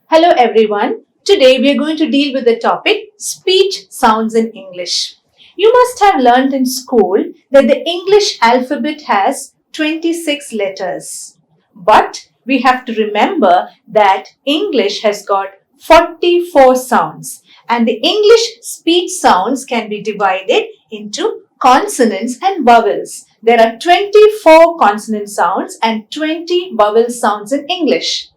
Hello everyone. Today we are going to deal with the topic speech sounds in English. You must have learned in school that the English alphabet has 26 letters. But we have to remember that English has got 44 sounds, and the English speech sounds can be divided into consonants and vowels. There are 24 consonant sounds and 20 vowel sounds in English.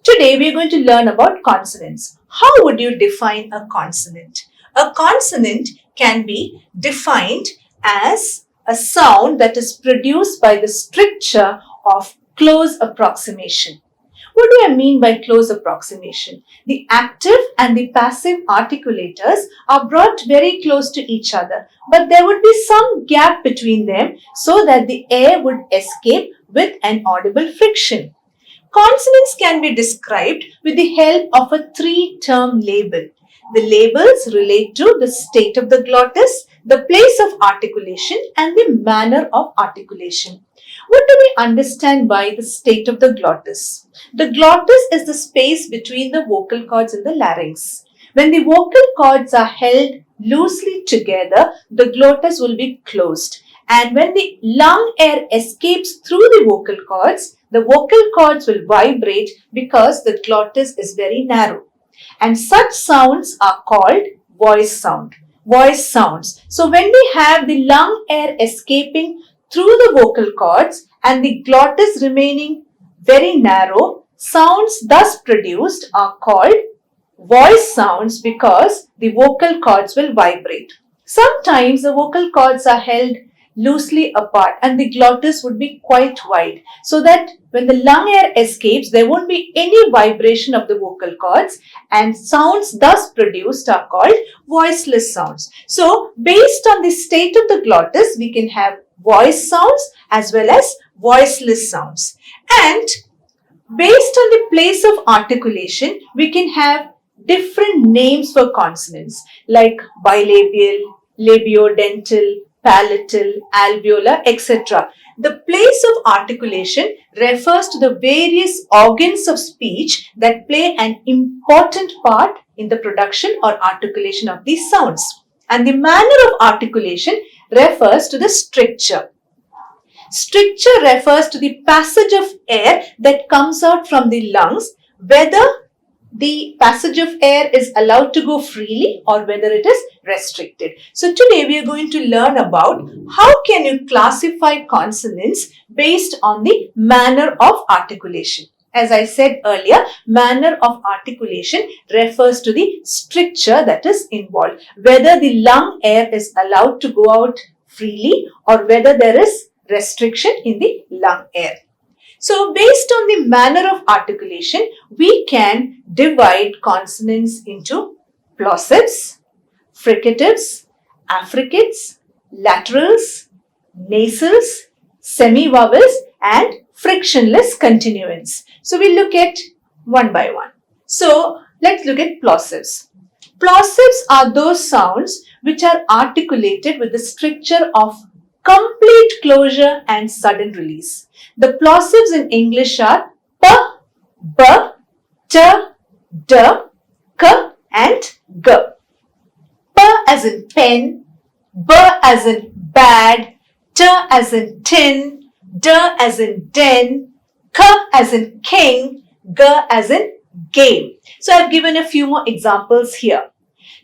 Today we are going to learn about consonants. How would you define a consonant? A consonant can be defined as a sound that is produced by the stricture of close approximation. What do I mean by close approximation? The active and the passive articulators are brought very close to each other, but there would be some gap between them so that the air would escape with an audible friction. Consonants can be described with the help of a three-term label. The labels relate to the state of the glottis, the place of articulation, and the manner of articulation. What do we understand by the state of the glottis? The glottis is the space between the vocal cords and the larynx. When the vocal cords are held loosely together, the glottis will be closed. And when the lung air escapes through the vocal cords will vibrate because the glottis is very narrow. And such sounds are called voice sounds. So when we have the lung air escaping through the vocal cords and the glottis remaining very narrow, sounds thus produced are called voice sounds because the vocal cords will vibrate. Sometimes the vocal cords are held loosely apart and the glottis would be quite wide, so that when the lung air escapes, there won't be any vibration of the vocal cords, and sounds thus produced are called voiceless sounds. So based on the state of the glottis, we can have voice sounds as well as voiceless sounds. And based on the place of articulation, we can have different names for consonants like bilabial, labiodental, palatal, alveolar, etc. The place of articulation refers to the various organs of speech that play an important part in the production or articulation of these sounds. And the manner of articulation refers to the stricture. Stricture refers to the passage of air that comes out from the lungs, whether the passage of air is allowed to go freely or whether it is restricted. So today we are going to learn about how can you classify consonants based on the manner of articulation. As I said earlier, manner of articulation refers to the stricture that is involved, whether the lung air is allowed to go out freely or whether there is restriction in the lung air. So based on the manner of articulation, we can divide consonants into plosives, fricatives, affricates, laterals, nasals, semivowels, and frictionless continuants. So we'll look at one by one. So let's look at plosives. Plosives are those sounds which are articulated with the stricture of complete closure and sudden release. The plosives in English are p, b, t, d, k and g. P as in pen, b as in bad, t as in tin, d as in den, k as in king, g as in game. So I've given a few more examples here.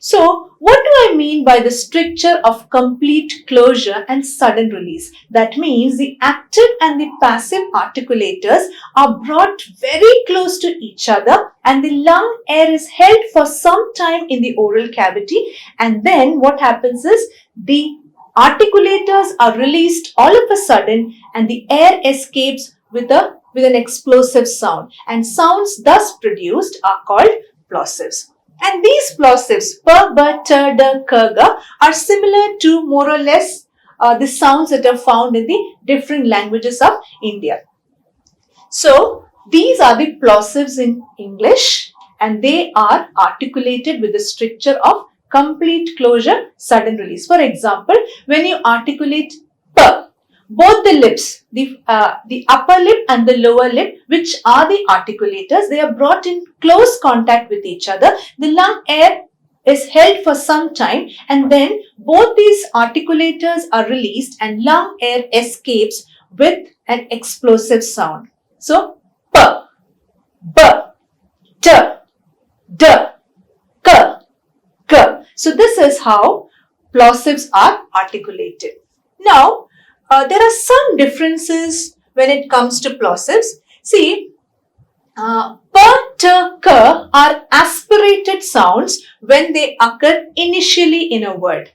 So what do I mean by the stricture of complete closure and sudden release? That means the active and the passive articulators are brought very close to each other and the lung air is held for some time in the oral cavity, and then what happens is the articulators are released all of a sudden and the air escapes with an explosive sound, and sounds thus produced are called plosives. And these plosives, p, b, t, d, k, g, are similar to more or less the sounds that are found in the different languages of India. So these are the plosives in English, and they are articulated with the stricture of complete closure, sudden release. For example, when you articulate p, both the lips, the upper lip and the lower lip, which are the articulators, they are brought in close contact with each other. The lung air is held for some time and then both these articulators are released and lung air escapes with an explosive sound. So, P, B, T, D, K, K. So, this is how plosives are articulated. Now, there are some differences when it comes to plosives. See, P, T, K are aspirated sounds when they occur initially in a word.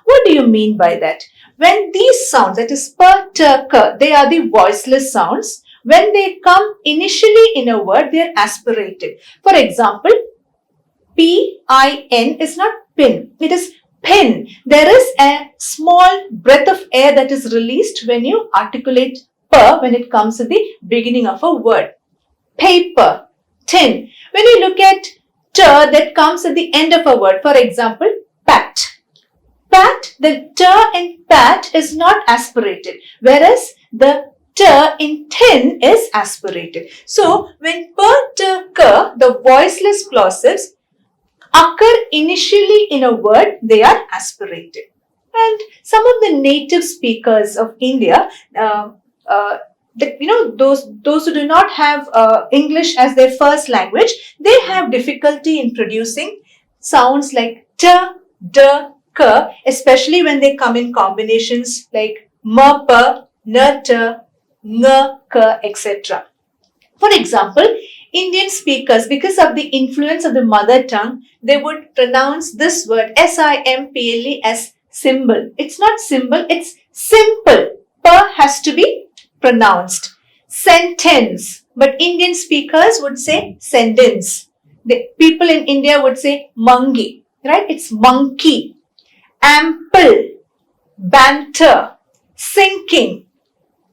What do you mean by that? When these sounds, that is P, T, K, they are the voiceless sounds. When they come initially in a word, they are aspirated. For example, P-I-N is not pin, it is pin. There is a small breath of air that is released when you articulate P when it comes at the beginning of a word. Paper, tin. When you look at T that comes at the end of a word, for example, pat. Pat, the T in pat is not aspirated, whereas the T in tin is aspirated. So, when P, T, K, the voiceless plosives occur initially in a word, they are aspirated. And some of the native speakers of India, those who do not have English as their first language, they have difficulty in producing sounds like T, D, K, especially when they come in combinations like M, P, N, T, N, K, etc. For example, Indian speakers, because of the influence of the mother tongue, they would pronounce this word S-I-M-P-L-E as symbol. It's not symbol, it's simple. P has to be pronounced. Sentence, but Indian speakers would say sentence. The people in India would say monkey, right? It's monkey. Ample, banter, sinking,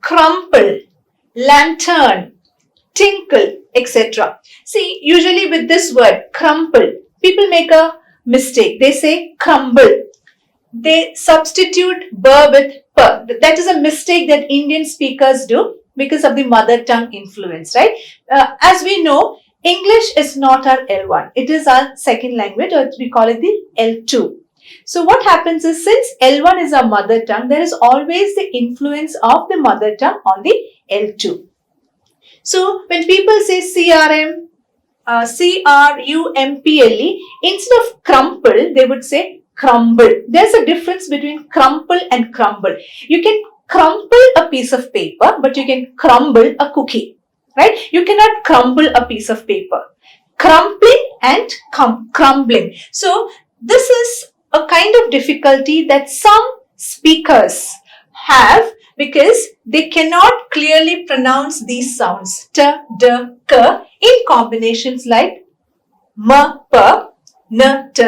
crumple, lantern, tinkle, etc. See, usually with this word, crumple, people make a mistake. They say crumble. They substitute b with p. That is a mistake that Indian speakers do because of the mother tongue influence, right? As we know, English is not our L1. It is our second language, or we call it the L2. So what happens is, since L1 is our mother tongue, there is always the influence of the mother tongue on the L2. So when people say CRM, C-R-U-M-P-L-E, instead of crumple, they would say crumble. There's a difference between crumple and crumble. You can crumple a piece of paper, but you can crumble a cookie, right? You cannot crumble a piece of paper. Crumpling and crumbling. So this is a kind of difficulty that some speakers have because they cannot clearly pronounce these sounds T, D, K in combinations like M, P, N, T,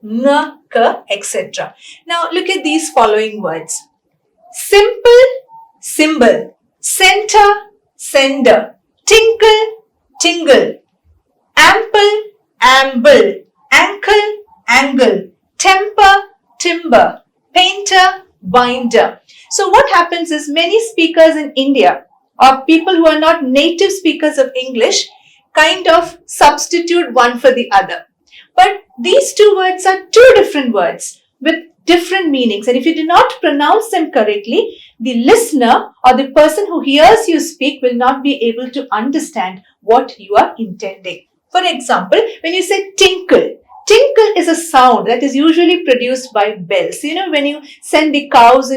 N, K, etc. Now look at these following words. Simple, symbol. Center, sender. Tinkle, tingle. Ample, amble. Ankle, angle. Temper, timber. Painter, binder. So what happens is, many speakers in India, or people who are not native speakers of English, kind of substitute one for the other. But these two words are two different words with different meanings. And if you do not pronounce them correctly, the listener or the person who hears you speak will not be able to understand what you are intending. For example, when you say tinkle, tinkle is a sound that is usually produced by bells. You know, when you send the cows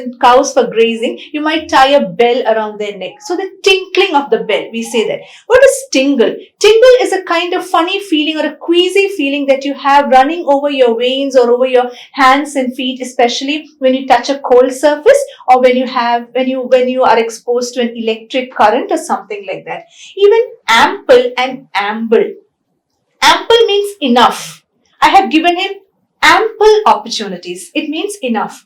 for grazing, you might tie a bell around their neck. So the tinkling of the bell, we say that. What is tingle? Tingle is a kind of funny feeling or a queasy feeling that you have running over your veins or over your hands and feet, especially when you touch a cold surface or when you are exposed to an electric current or something like that. Even ample and amble. Ample means enough. I have given him ample opportunities. It means enough.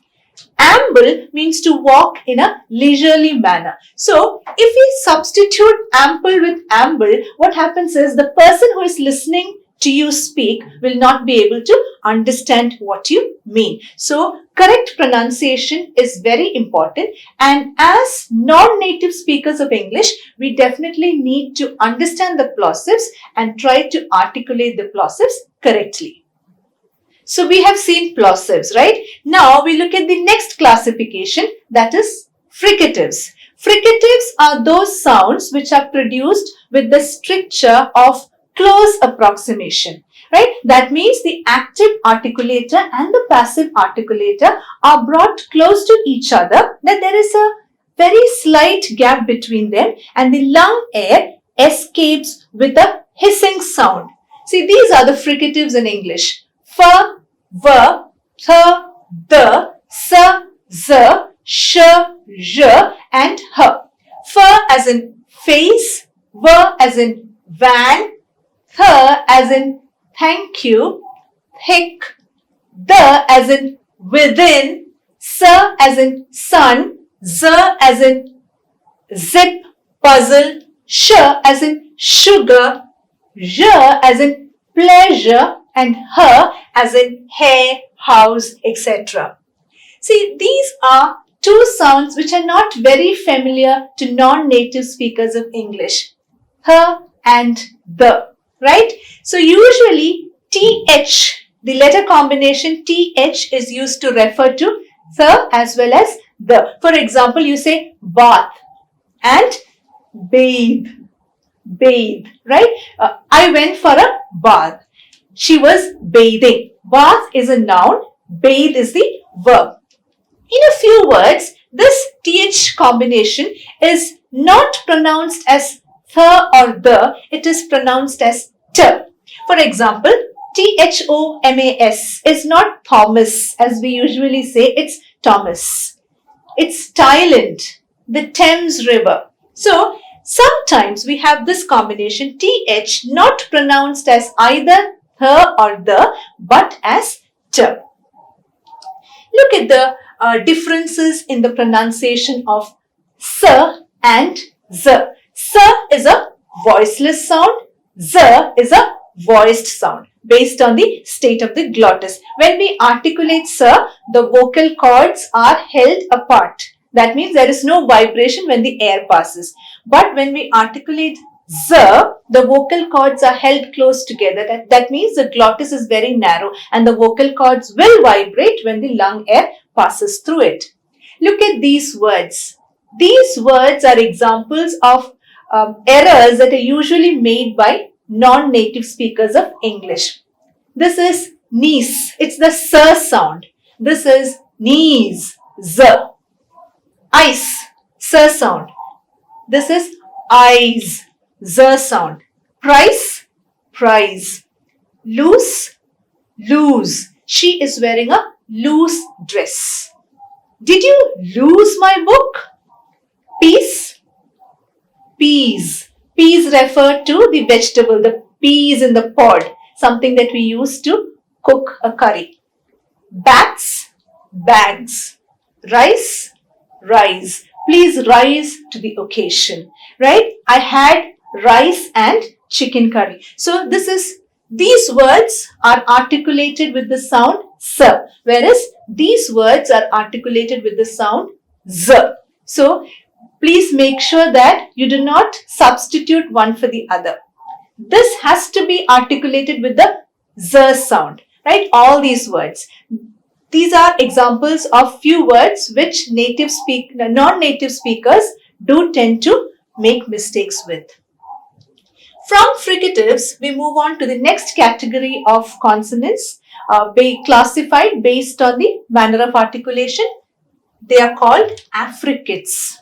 Amble means to walk in a leisurely manner. So, if we substitute ample with amble, what happens is the person who is listening to you speak will not be able to understand what you mean. So correct pronunciation is very important, and as non-native speakers of English, we definitely need to understand the plosives and try to articulate the plosives correctly. So we have seen plosives, right? Now we look at the next classification, that is fricatives. Fricatives are those sounds which are produced with the stricture of close approximation, right? That means the active articulator and the passive articulator are brought close to each other, that there is a very slight gap between them and the lung air escapes with a hissing sound. See, these are the fricatives in English. F, V, Th, D, S, Z, Sh, J and H. F as in face, V as in van, Th as in thank you, thick, D as in within, S as in sun, Z as in zip, puzzle, Sh as in sugar, J as in pleasure and H as in hair, house, etc. See, these are two sounds which are not very familiar to non-native speakers of English. H and the, right? So usually TH, the letter combination TH is used to refer to the as well as the. For example, you say bath and bathe, right? I went for a bath. She was bathing. Bath is a noun, bathe is the verb. In a few words, this TH combination is not pronounced as the or the, it is pronounced as t. For example, THOMAS is not Thomas as we usually say, it's Thomas. It's Thailand, the Thames River. So, sometimes we have this combination TH not pronounced as either the or the but as t. Look at the differences in the pronunciation of S and Z. S is a voiceless sound, Z is a voiced sound based on the state of the glottis. When we articulate S, the vocal cords are held apart. That means there is no vibration when the air passes. But when we articulate Z, the vocal cords are held close together. That means the glottis is very narrow and the vocal cords will vibrate when the lung air passes through it. Look at these words. These words are examples of errors that are usually made by non-native speakers of English. This is knees. It's the S sound. This is knees. Z. Ice. S sound. This is eyes. Z sound. Price. Prize. Loose. Lose. She is wearing a loose dress. Did you lose my book? Peas. Peas. Peas refer to the vegetable, the peas in the pod, something that we use to cook a curry. Bats. Bags. Rice. Rise. Please rise to the occasion, right? I had rice and chicken curry. So these words are articulated with the sound S, whereas these words are articulated with the sound Z. So please make sure that you do not substitute one for the other. This has to be articulated with the Z sound, right? All these words. These are examples of few words which non-native speakers do tend to make mistakes with. From fricatives, we move on to the next category of consonants, classified based on the manner of articulation. They are called affricates.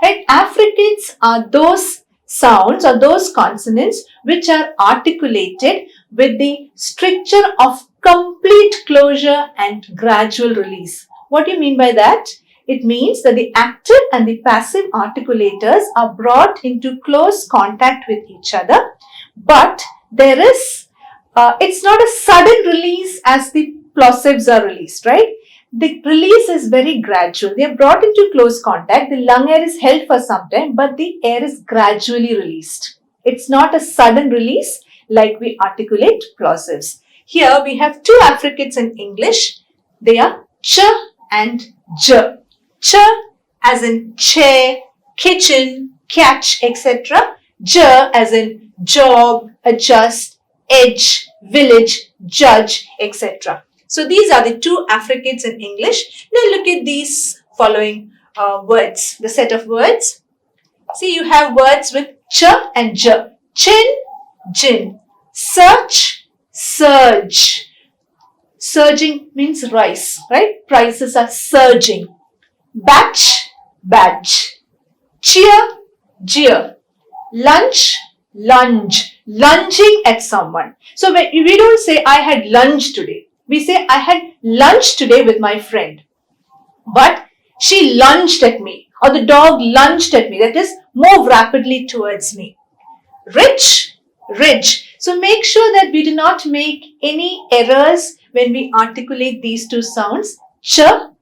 Right? Affricates are those sounds or those consonants which are articulated with the stricture of complete closure and gradual release. What do you mean by that? It means that the active and the passive articulators are brought into close contact with each other, but there is, it's not a sudden release as the plosives are released, right? The release is very gradual. They are brought into close contact. The lung air is held for some time, but the air is gradually released. It's not a sudden release. like we articulate plosives. Here we have two affricates in English. They are ch and j. Ch as in chair, kitchen, catch, etc. J as in job, adjust, edge, village, judge, etc. So these are the two affricates in English. Now look at these following words, the set of words. See, you have words with ch and j. Chin, gin. Search, surge. Surging means rise, right? Prices are surging. Batch, badge. Cheer, jeer. Lunch, lunge. Lunging at someone. So we don't say I had lunch today. We say I had lunch today with my friend. But she lunged at me, or the dog lunged at me. That is, move rapidly towards me. Rich, ridge. So make sure that we do not make any errors when we articulate these two sounds, ch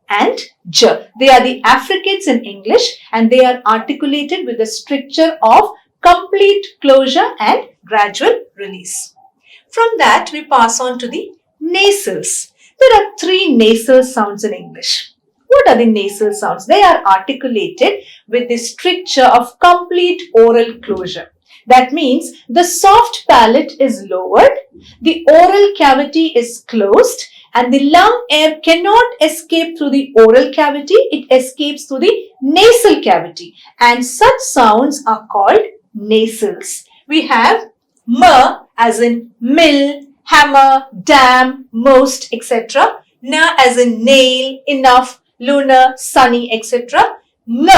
and j. They are the affricates in English and they are articulated with the stricture of complete closure and gradual release. From that, we pass on to the nasals. There are three nasal sounds in English. What are the nasal sounds? They are articulated with the stricture of complete oral closure. That means the soft palate is lowered, the oral cavity is closed, and the lung air cannot escape through the oral cavity, it escapes through the nasal cavity. And such sounds are called nasals. We have m as in mill, hammer, dam, most, etc. N as in nail, enough, lunar, sunny, etc. N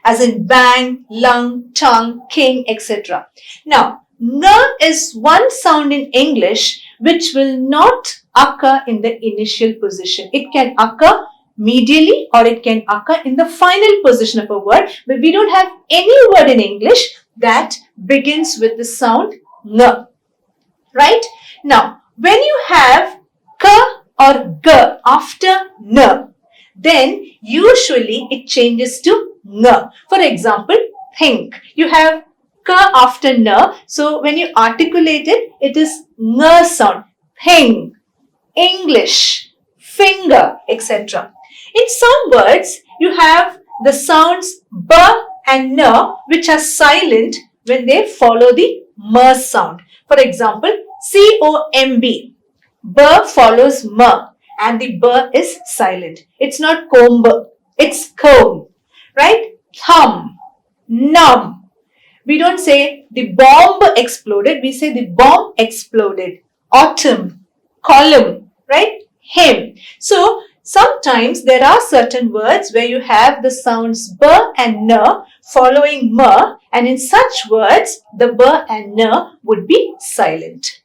as in bang, lung, tongue, king, etc. Now, n is one sound in English which will not occur in the initial position. It can occur medially or it can occur in the final position of a word, but we don't have any word in English that begins with the sound n. Right? Now, when you have k or g after n, then usually it changes to n. For example, think. You have k after n. So when you articulate it, it is n sound. Thing, English, finger, etc. In some words, you have the sounds b and n which are silent when they follow the m sound. For example, comb. B follows m and the b is silent. It's not comb, it's comb, right? Thumb, numb. We don't say the bomb exploded, we say the bomb exploded. Autumn, column, right? Hymn. So, sometimes there are certain words where you have the sounds b and n following m, and in such words, the b and n would be silent.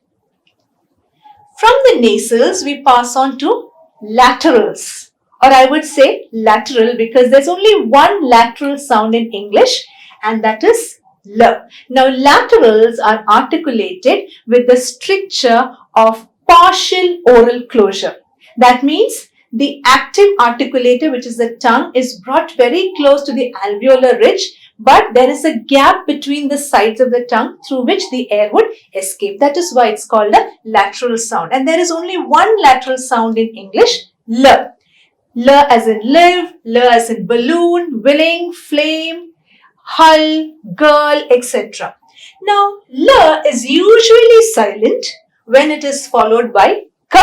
From the nasals, we pass on to laterals, or I would say lateral because there's only one lateral sound in English and that is L. Now, laterals are articulated with the stricture of partial oral closure. That means the active articulator, which is the tongue, is brought very close to the alveolar ridge, but there is a gap between the sides of the tongue through which the air would escape. That is why it's called a lateral sound. And there is only one lateral sound in English, L. L as in live, L as in balloon, willing, flame, hull, girl, etc. Now, L is usually silent when it is followed by K,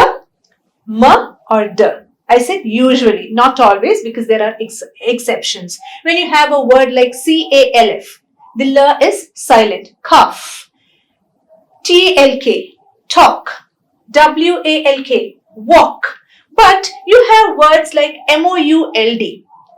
M or D. I said usually, not always, because there are exceptions. When you have a word like CALF, the L is silent. Cuff, TLK, talk, WALK, walk. But you have words like MOULD,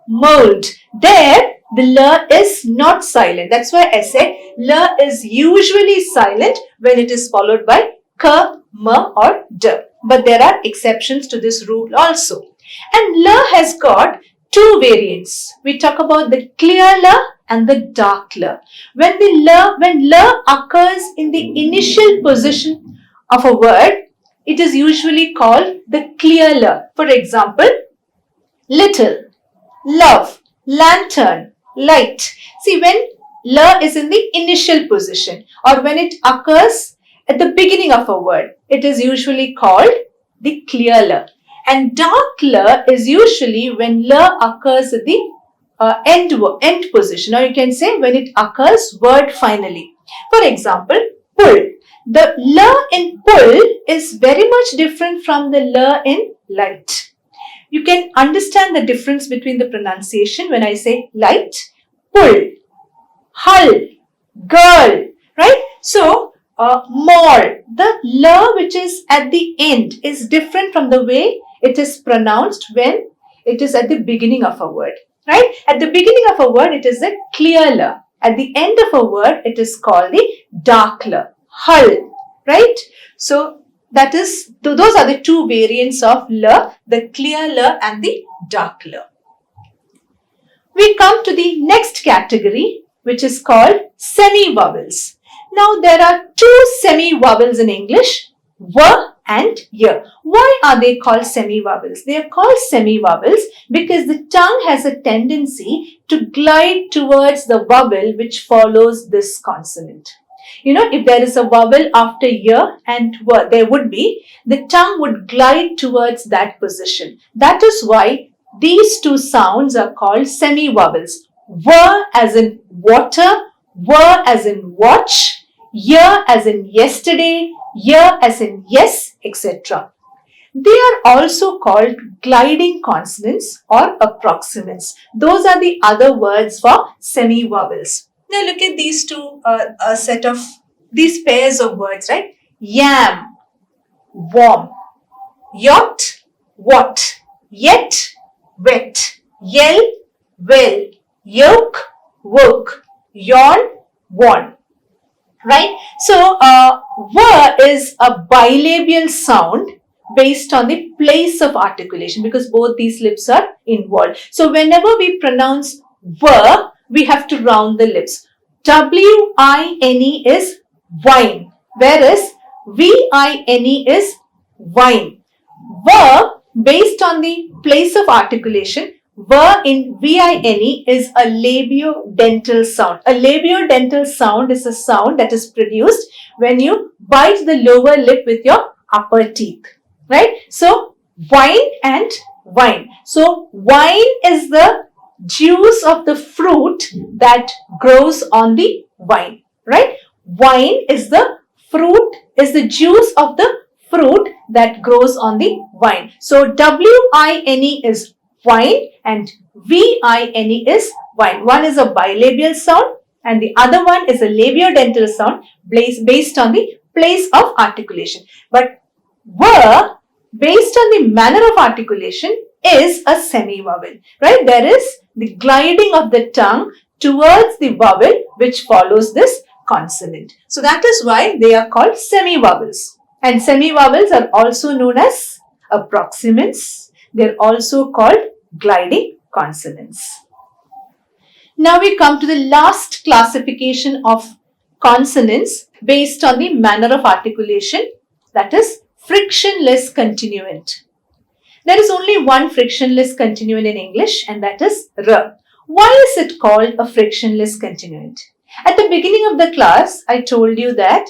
mold. There, the L is not silent. That's why I said L is usually silent when it is followed by K, M or D. But there are exceptions to this rule also. And L has got two variants. We talk about the clear L and the dark L. When L occurs in the initial position of a word, it is usually called the clear L. For example, little, love, lantern, light. See, when L is in the initial position or when it occurs at the beginning of a word, it is usually called the clear l. And dark l is usually when l occurs at the end position, or you can say when it occurs word finally. For example, pull. The l in pull is very much different from the l in light. You can understand the difference between the pronunciation when I say light, pull, hull, girl, right? So, more, the l which is at the end is different from the way it is pronounced when it is at the beginning of a word, right? At the beginning of a word, it is a clear l. At the end of a word, it is called the dark l, hull, right? So, that is, those are the two variants of l, the clear l and the dark l. We come to the next category, which is called semi-vowels. Now, there are two semi-vowels in English, v and y. Why are they called semi-vowels? They are called semi-vowels because the tongue has a tendency to glide towards the vowel which follows this consonant. You know, if there is a vowel after y and v, there would be, the tongue would glide towards that position. That is why these two sounds are called semi-vowels. V as in water, v as in watch, y as in yesterday, y as in yes, etc. They are also called gliding consonants or approximants. Those are the other words for semi-vowels. Now look at these two these pairs of words, right? Yam, warm, yacht, what, yet, wet, yell, well, yoke, woke, yawn, worn, right? So, v is a bilabial sound based on the place of articulation because both these lips are involved. So, whenever we pronounce v, we have to round the lips. W-I-N-E is wine, whereas V-I-N-E is wine. V, based on the place of articulation, V in V-I-N-E is a labiodental sound. A labiodental sound is a sound that is produced when you bite the lower lip with your upper teeth, right? So, wine and wine. So, wine is the juice of the fruit that grows on the vine, right? Wine is the fruit, is the juice of the fruit that grows on the vine. So, W-I-N-E is wine and V-I-N-E is wine. One is a bilabial sound and the other one is a labiodental sound based on the place of articulation. But V, based on the manner of articulation, is a semi-vowel, right? There is the gliding of the tongue towards the vowel which follows this consonant. So that is why they are called semi-vowels. And semi-vowels are also known as approximants. They are also called gliding consonants. Now we come to the last classification of consonants based on the manner of articulation, that is frictionless continuant. There is only one frictionless continuant in English and that is r. Why is it called a frictionless continuant? At the beginning of the class, I told you that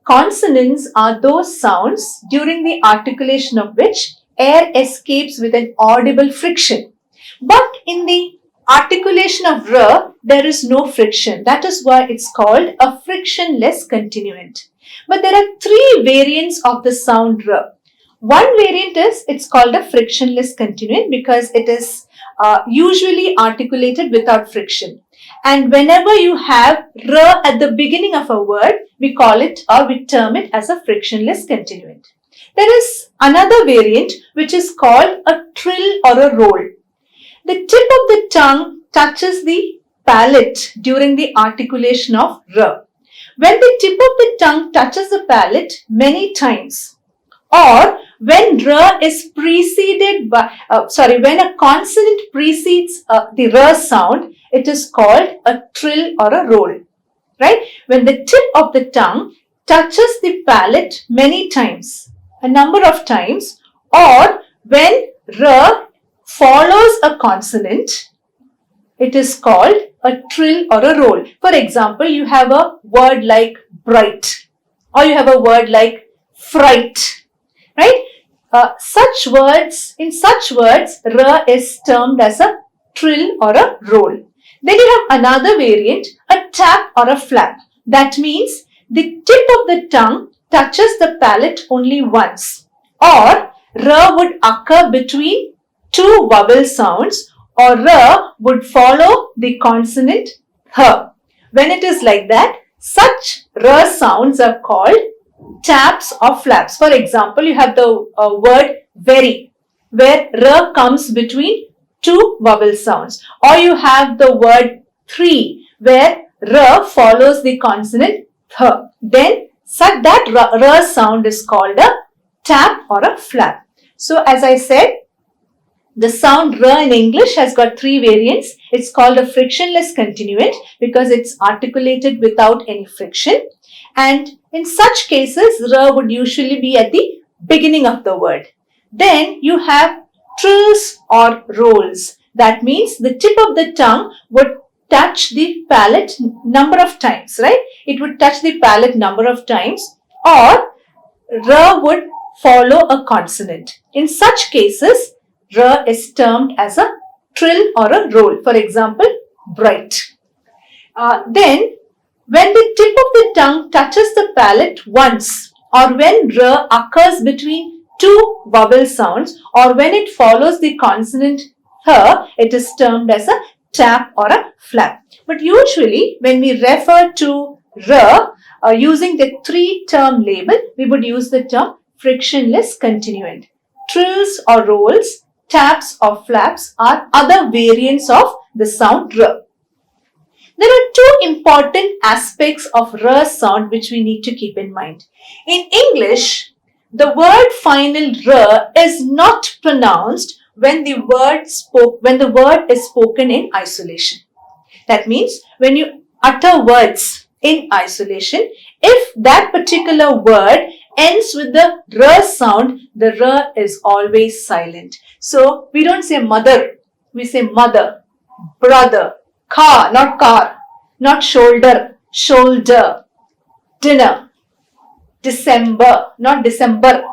consonants are those sounds during the articulation of which air escapes with an audible friction. But in the articulation of r, there is no friction. That is why it's called a frictionless continuant. But there are three variants of the sound r. One variant is, it's called a frictionless continuant because it is usually articulated without friction. And whenever you have r at the beginning of a word, we call it or we term it as a frictionless continuant. There is another variant which is called a trill or a roll. The tip of the tongue touches the palate during the articulation of r. When the tip of the tongue touches the palate many times, or when r is preceded by, when a consonant precedes the r sound, it is called a trill or a roll, right? When the tip of the tongue touches the palate many times, a number of times, or when r follows a consonant, it is called a trill or a roll. For example, you have a word like bright Or you have a word like fright, right? In such words, r is termed as a trill or a roll. Then you have another variant, a tap or a flap. That means the tip of the tongue touches the palate only once, or r would occur between two vowel sounds, or r would follow the consonant h. When it is like that, such r sounds are called taps or flaps. For example, you have the word very, where r comes between two vowel sounds. Or you have the word three, where r follows the consonant th. Then that r sound is called a tap or a flap. So as I said, the sound r in English has got three variants. It's called a frictionless continuant because it's articulated without any friction. And in such cases, r would usually be at the beginning of the word. Then you have trills or rolls. That means the tip of the tongue would touch the palate number of times, right? It would touch the palate number of times, or r would follow a consonant. In such cases, r is termed as a trill or a roll. For example, bright. Then, when the tip of the tongue touches the palate once, or when r occurs between two vowel sounds, or when it follows the consonant h, it is termed as a tap or a flap. But usually, when we refer to r using the three-term label, we would use the term frictionless continuant. Trills or rolls, taps or flaps are other variants of the sound r. There are two important aspects of r sound which we need to keep in mind. In English, the word final r is not pronounced when the word is spoken in isolation. That means when you utter words in isolation, if that particular word ends with the r sound, the r is always silent. So we don't say mother, we say mother, brother, car, not shoulder, shoulder, dinner, December, not December,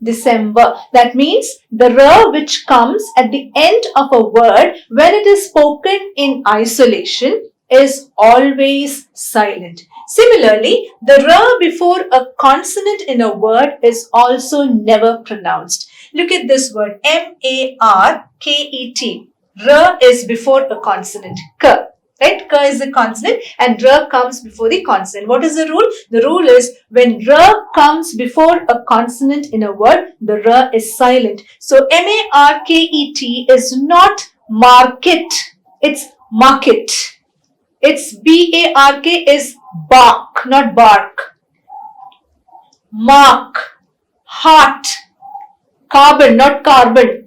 December. That means the r which comes at the end of a word when it is spoken in isolation is always silent. Similarly, the r before a consonant in a word is also never pronounced. Look at this word, M-A-R-K-E-T. R is before a consonant, k. Right? K is the consonant and r comes before the consonant. What is the rule? The rule is when r comes before a consonant in a word, the r is silent. So M-A-R-K-E-T is not market, it's market. It's B-A-R-K is bark, not bark. Mark, heart, carbon, not carbon.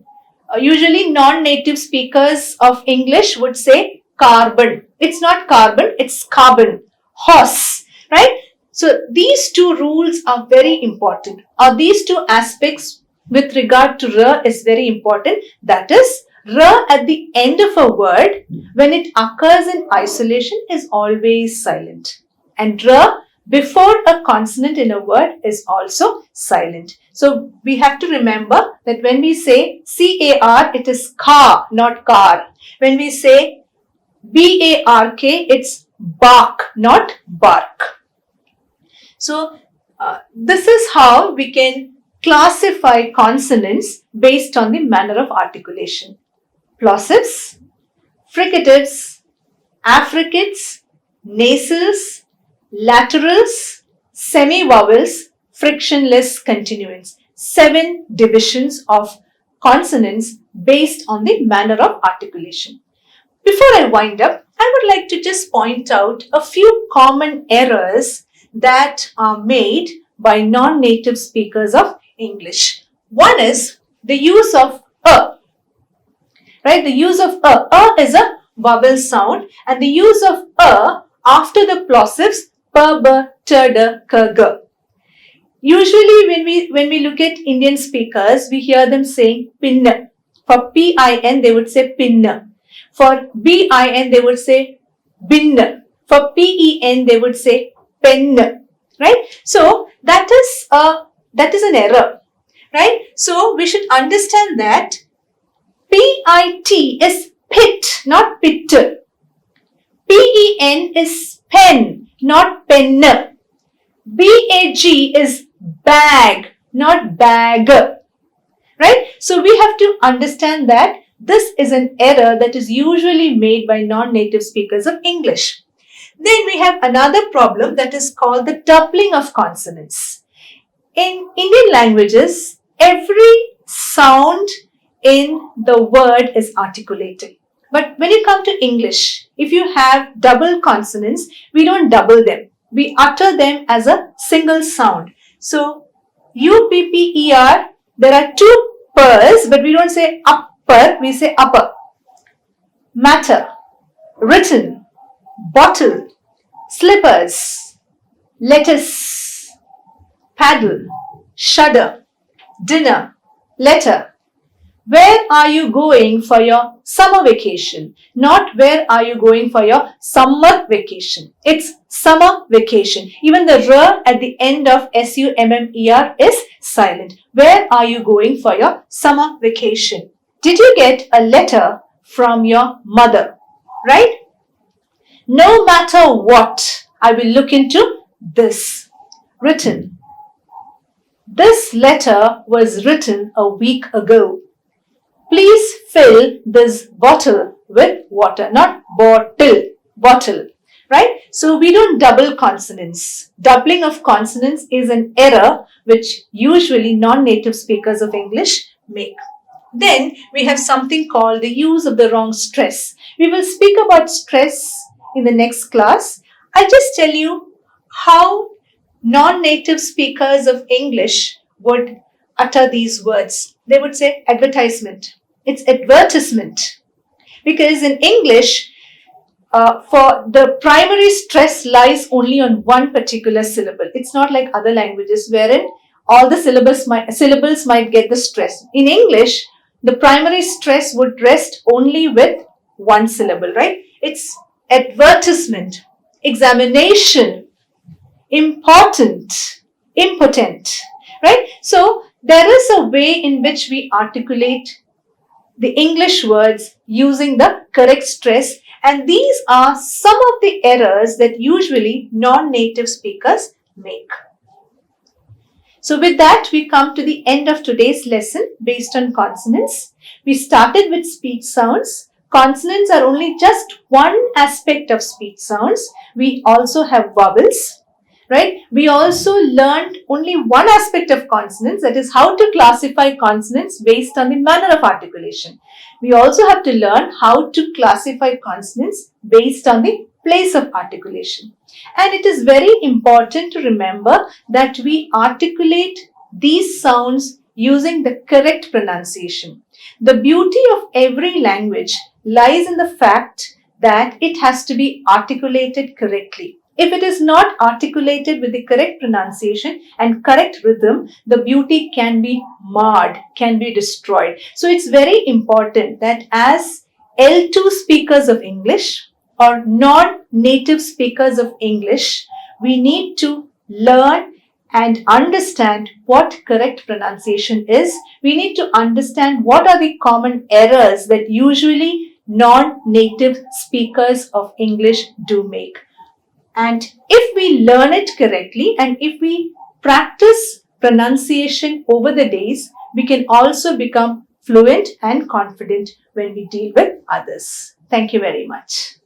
Usually non-native speakers of English would say carbon. It's not carbon, it's carbon. Horse, right? So these two rules are very important. These two aspects with regard to r is very important. That is, r at the end of a word, when it occurs in isolation, is always silent. And r before a consonant in a word is also silent. So we have to remember that when we say C-A-R, it is car, not car. When we say B-A-R-K, it's bark, not bark. So this is how we can classify consonants based on the manner of articulation. Plosives, fricatives, affricates, nasals, laterals, semi-vowels, frictionless continuants. 7 divisions of consonants based on the manner of articulation. Before I wind up, I would like to just point out a few common errors that are made by non-native speakers of English. One is the use of a. Right? The use of a. A is a vowel sound, and the use of a after the plosives p, b, t, d, k, g. Usually when we look at Indian speakers, we hear them saying pin. For P-I-N, they would say pin. For B-I-N, they would say bin. For P-E-N, they would say pen. right? So that is an error, right? So we should understand that PIT is pit, not pit. PEN is pen, not pen. BAG is bag, not bag, right? So we have to understand that this is an error that is usually made by non-native speakers of English. Then we have another problem that is called the doubling of consonants. In Indian languages, every sound in the word is articulated. But when you come to English, if you have double consonants, we don't double them. We utter them as a single sound. So, UPPER, there are two pers, but we don't say upper, we say upper. Matter, written, bottle, slippers, lettuce, paddle, shudder, dinner, letter. Where are you going for your summer vacation? Not where are you going for your summer vacation. It's summer vacation. Even the R at the end of SUMMER is silent. Where are you going for your summer vacation? Did you get a letter from your mother? Right? No matter what, I will look into this. Written. This letter was written a week ago. Please fill this bottle with water, not bottle, bottle, right? So we don't double consonants. Doubling of consonants is an error which usually non-native speakers of English make. Then we have something called the use of the wrong stress. We will speak about stress in the next class. I'll just tell you how non-native speakers of English would utter these words. They would say advertisement. It's advertisement. Because in English, for the primary stress lies only on one particular syllable. It's not like other languages wherein all the syllables might get the stress. In English, the primary stress would rest only with one syllable, right? It's advertisement, examination, important, impotent, right? So there is a way in which we articulate the English words using the correct stress, and these are some of the errors that usually non-native speakers make. So with that, we come to the end of today's lesson based on consonants. We started with speech sounds. Consonants are only just one aspect of speech sounds. We also have vowels. Right? We also learned only one aspect of consonants, that is how to classify consonants based on the manner of articulation. We also have to learn how to classify consonants based on the place of articulation. And it is very important to remember that we articulate these sounds using the correct pronunciation. The beauty of every language lies in the fact that it has to be articulated correctly. If it is not articulated with the correct pronunciation and correct rhythm, the beauty can be marred, can be destroyed. So it's very important that as L2 speakers of English or non-native speakers of English, we need to learn and understand what correct pronunciation is. We need to understand what are the common errors that usually non-native speakers of English do make. And if we learn it correctly and if we practice pronunciation over the days, we can also become fluent and confident when we deal with others. Thank you very much.